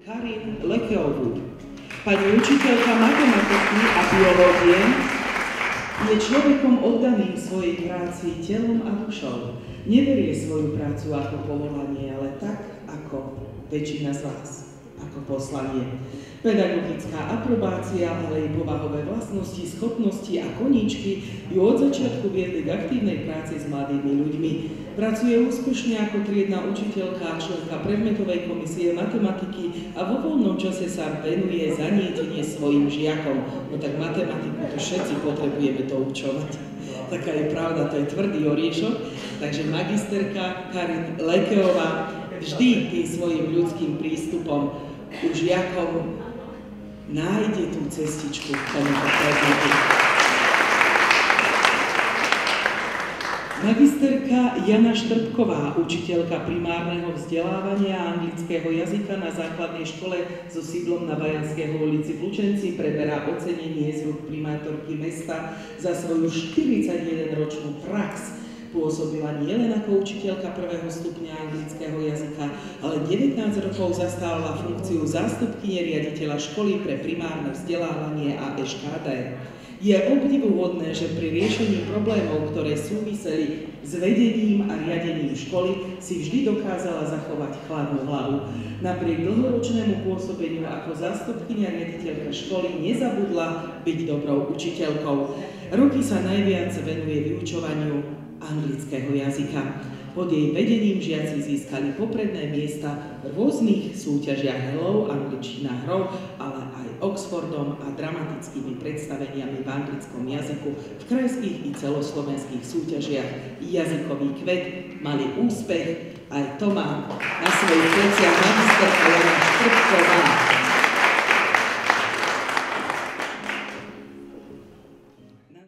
Karin Lekeovú. Pani učiteľka matematiky a biológie je človekom oddaným svojej práci telom a dušou. Neberie svoju prácu ako povolanie, ale tak ako väčšina z vás, ako poslanie. Pedagogická aprobácia, ale aj povahové vlastnosti, schopnosti a koníčky ju od začiatku viedli k aktívnej práci s mladými ľuďmi. Pracuje úspešne ako triedna učiteľka, členka predmetovej komisie matematiky a vo voľnom čase sa venuje zanietenie svojim žiakom. No tak matematiku to všetci potrebujeme doučovať. Taká je pravda, to je tvrdý oriešok. Takže magisterka Karin Lekeová vždy tým svojim ľudským prístupom u žiakov nájde tú cestičku k tomuto predmetu. Magisterka Jana Štrbková, učiteľka primárneho vzdelávania a anglického jazyka na základnej škole so sídlom na Vajanského ulici v Lučenci, preberá ocenenie z rúk primátorky mesta za svoju 41-ročnú prax. Pôsobila nielen ako učiteľka prvého stupňa anglického jazyka, ale 19 rokov zastávala funkciu zástupkyne riaditeľa školy pre primárne vzdelávanie a ŠKD. Je obdivuhodné, že pri riešení problémov, ktoré súviseli s vedením a riadením školy, si vždy dokázala zachovať chladnú hlavu. Napriek dlhoročnému pôsobeniu ako zástupkyňa riaditeľka školy nezabudla byť dobrou učiteľkou. Roky sa najviac venuje vyučovaniu anglického jazyka. Pod jej vedením žiaci získali popredné miesta v rôznych súťažiach Hello, angličtina hrou, ale aj Oxfordom a dramatickými predstaveniami v anglickom jazyku v krajských i celoslovenských súťažiach Jazykový kvet mali úspech. Aj to má na svojich pleciach magisterka Jana Štrbková.